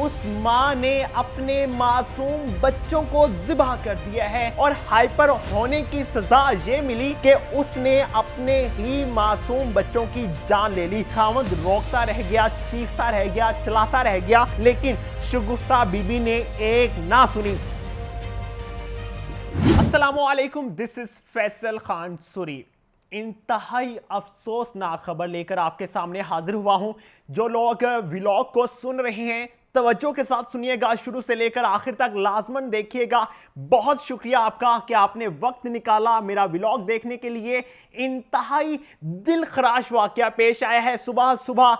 उस मां ने अपने मासूम बच्चों को ज़िबा कर दिया है और हाइपर होने की सजा ये मिली कि उसने अपने ही मासूम बच्चों की जान ले ली। खावंद रोकता रह गया, चीखता रह गया, चलाता रह गया, लेकिन शगुफ्ता बीबी ने एक ना सुनी। अस्सलामुअलैकुम, दिस इज फैसल खान सुरी। इंतहाई अफसोसनाक खबर लेकर आपके सामने हाजिर हुआ हूं। जो लोग व्लॉग को सुन रहे हैं तवज्जो के साथ सुनिएगा, शुरू से लेकर आखिर तक लाजमन देखिएगा। बहुत शुक्रिया आपका कि आपने वक्त निकाला मेरा व्लॉग देखने के लिए। इंतहाई दिल खराश वाकया पेश आया है। सुबह सुबह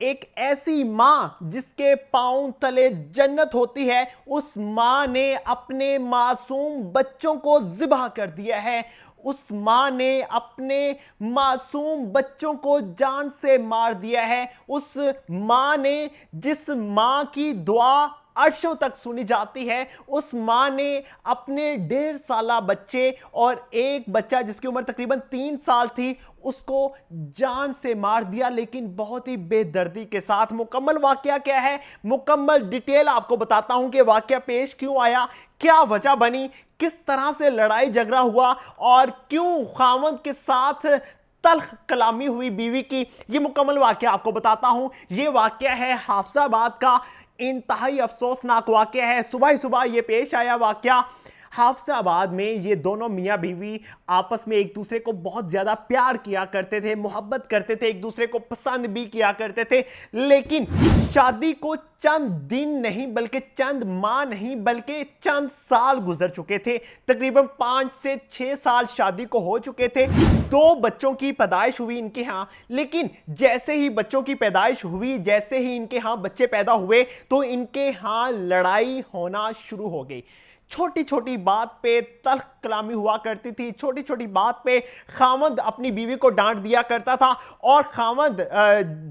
एक ऐसी मां जिसके पांव तले जन्नत होती है, उस मां ने अपने मासूम बच्चों को ज़िबा कर दिया है। उस मां ने अपने मासूम बच्चों को जान से मार दिया है। उस मां ने, जिस मां की दुआ अर्शों तक सुनी जाती है, उस मां ने अपने 1.5 साला बच्चे और एक बच्चा जिसकी उम्र तकरीबन 3 साल थी, उसको जान से मार दिया, लेकिन बहुत ही बेदर्दी के साथ। मुकम्मल वाकया क्या है, मुकम्मल डिटेल आपको बताता हूं कि वाकया पेश क्यों आया, क्या वजह बनी, किस तरह से लड़ाई झगड़ा हुआ और क्यों खावंद के साथ तल्ख कलामी हुई बीवी की। यह मुकम्मल वाकया आपको बताता हूं। यह वाकया है हाफिजाबाद का। इंतहाई अफसोसनाक वाकया है। सुबह ही सुबह यह पेश आया वाकया। हाफिजाबाद में ये दोनों मियाँ बीवी आपस में एक दूसरे को बहुत ज़्यादा प्यार किया करते थे, मोहब्बत करते थे, एक दूसरे को पसंद भी किया करते थे, लेकिन शादी को चंद दिन नहीं बल्कि चंद माह नहीं बल्कि चंद साल गुजर चुके थे। तकरीबन 5 से 6 साल शादी को हो चुके थे। 2 बच्चों की पैदाइश हुई इनके यहाँ, लेकिन जैसे ही बच्चों की पैदाइश हुई, जैसे ही इनके यहाँ बच्चे पैदा हुए, तो इनके यहाँ लड़ाई होना शुरू हो गई। छोटी छोटी बात पे तल्ख कलामी हुआ करती थी। छोटी छोटी बात पे खावंद अपनी बीवी को डांट दिया करता था, और खावंद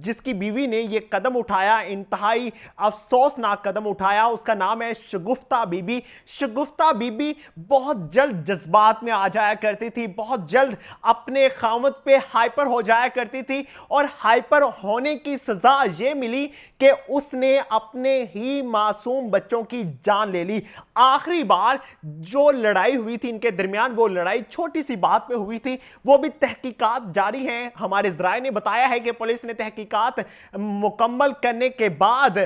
जिसकी बीवी ने ये कदम उठाया, इंतहाई अफसोसनाक कदम उठाया, उसका नाम है शगुफ्ता बीबी। शगुफ्ता बीबी बहुत जल्द जज्बात में आ जाया करती थी, बहुत जल्द अपने खावंद पे हाइपर हो जाया करती थी, और हाइपर होने की सजा ये मिली कि उसने अपने ही मासूम बच्चों की जान ले ली। आखिरी बार जो लड़ाई हुई थी इनके दरमियान, वो लड़ाई छोटी सी बात पे हुई थी। वो भी तहकीकात जारी हैं। हमारे ज़राए ने बताया है कि पुलिस ने तहकीकात मुकम्मल करने के बाद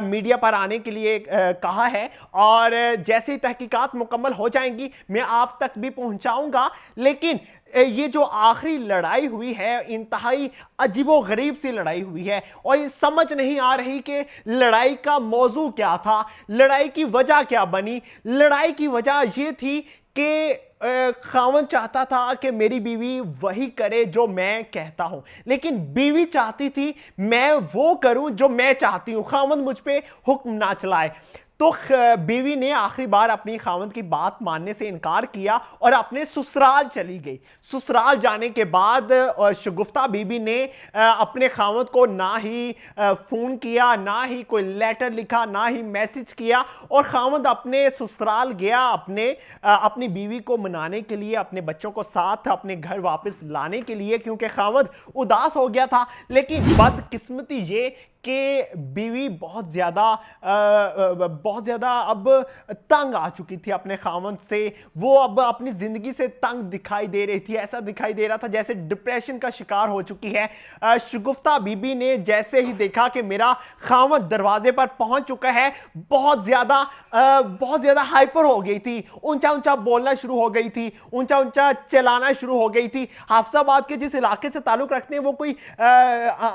मीडिया पर आने के लिए कहा है, और जैसे ही तहकीकात मुकम्मल हो जाएंगी मैं आप तक भी पहुंचाऊंगा। लेकिन ये जो आखिरी लड़ाई हुई है, इंतहाई अजीबोगरीब सी लड़ाई हुई है, और ये समझ नहीं आ रही कि लड़ाई का मौजू क्या था, लड़ाई की वजह क्या बनी। लड़ाई की वजह ये थी कि खावंद चाहता था कि मेरी बीवी वही करे जो मैं कहता हूं, लेकिन बीवी चाहती थी मैं वो करूं जो मैं चाहती हूं, खावंद मुझ पे हुक्म ना चलाए। तो बीवी ने आखिरी बार अपनी खावंद की बात मानने से इनकार किया और अपने ससुराल चली गई। ससुराल जाने के बाद शगुफ्ता बीबी ने अपने खावंद को ना ही फ़ोन किया, ना ही कोई लेटर लिखा, ना ही मैसेज किया, और खावंद अपने ससुराल गया अपनी बीवी को मनाने के लिए, अपने बच्चों को साथ अपने घर वापस लाने के लिए, क्योंकि खावंद उदास हो गया था। लेकिन बदकिस्मती ये कि बीवी बहुत ज़्यादा अब तंग आ चुकी थी अपने खावंद से। वो अब अपनी ज़िंदगी से तंग दिखाई दे रही थी। ऐसा दिखाई दे रहा था जैसे डिप्रेशन का शिकार हो चुकी है। शगुफ्ता बीबी ने जैसे ही देखा कि मेरा खावंद दरवाजे पर पहुंच चुका है, बहुत ज़्यादा हाइपर हो गई थी, ऊंचा ऊंचा बोलना शुरू हो गई थी, ऊंचा ऊंचा चलाना शुरू हो गई थी। हाफिजाबाद के जिस इलाके से ताल्लुक़ रखते हैं वो कोई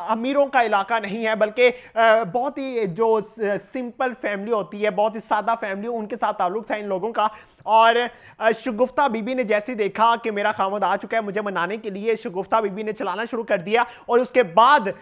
अमीरों का इलाका नहीं है, बल्कि बहुत ही जो सिंपल फैमिली होती है, बहुत ही सादा फैमिली, उनके साथ ताल्लुक था इन लोगों का। और शगुफ्ता बीबी ने जैसे देखा कि मेरा खावंद आ चुका है मुझे मनाने के लिए, शगुफ्ता बीबी ने चलाना शुरू कर दिया। और उसके बाद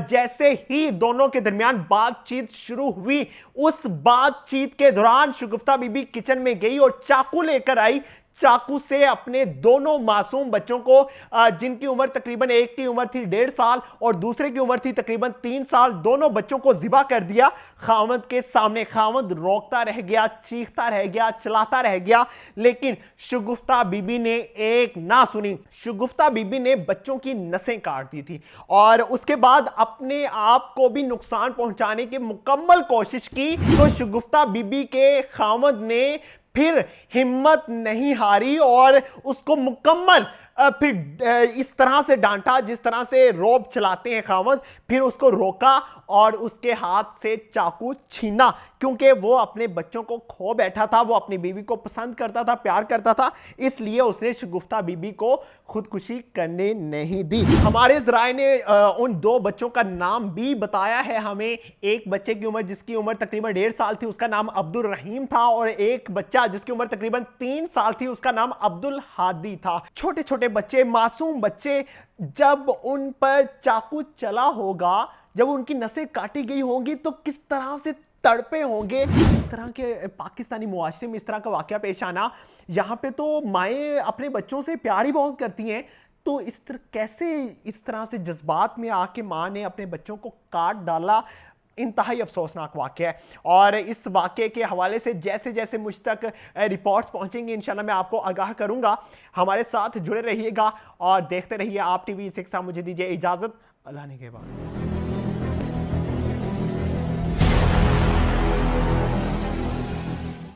जैसे ही दोनों के दरमियान बातचीत शुरू हुई, उस बातचीत के दौरान शगुफ्ता बीबी किचन में गई और चाकू लेकर आई। चाकू से अपने दोनों मासूम बच्चों को, जिनकी उम्र तकरीबन, एक की उम्र थी 1.5 साल और दूसरे की उम्र थी तकरीबन 3 साल, दोनों बच्चों को ज़िबा कर दिया खावंद के सामने। खावंद रोकता रह गया, चीखता रह गया, चलाता रह गया, लेकिन शगुफ्ता बीबी ने एक ना सुनी। शगुफ्ता बीबी ने बच्चों की नसें काट दी थी और उसके बाद अपने आप को भी नुकसान पहुंचाने की मुकम्मल कोशिश की। तो शगुफ्ता बीबी के खावंद ने फिर हिम्मत नहीं हारी और उसको मुकम्मल फिर इस तरह से डांटा जिस तरह से रौब चलाते हैं खावंद। फिर उसको रोका और उसके हाथ से चाकू छीना, क्योंकि वो अपने बच्चों को खो बैठा था, वो अपनी बीवी को पसंद करता था, प्यार करता था, इसलिए उसने शगुफ्ता बीबी को खुदकुशी करने नहीं दी। हमारे ज़राए ने उन 2 बच्चों का नाम भी बताया है हमें। एक बच्चे की उम्र, जिसकी उम्र तकरीबन 1.5 साल थी, उसका नाम अब्दुल रहीम था, और एक बच्चा जिसकी उम्र तकरीबन 3 साल थी, उसका नाम अब्दुल हादी था। छोटे छोटे बच्चे, मासूम बच्चे, जब उन पर चाकू चला होगा, जब उनकी नसें काटी गई होंगी, तो किस तरह से तड़पे होंगे। इस तरह के पाकिस्तानी मुआशरे में इस तरह का वाकया पेश आना, यहाँ पे तो माएँ अपने बच्चों से प्यार ही बहुत करती हैं, तो कैसे इस तरह से जज्बात में आके माँ ने अपने बच्चों को काट डाला। इंतहाई अफसोसनाक वाक़या है। और इस वाक़े के हवाले से जैसे जैसे मुझ तक रिपोर्ट्स पहुंचेंगे, इंशाल्लाह मैं आपको आगाह करूंगा। हमारे साथ जुड़े रहिएगा और देखते रहिए आप टीवी 6। मुझे दीजिए इजाज़त, अल्लाह ने के बाद।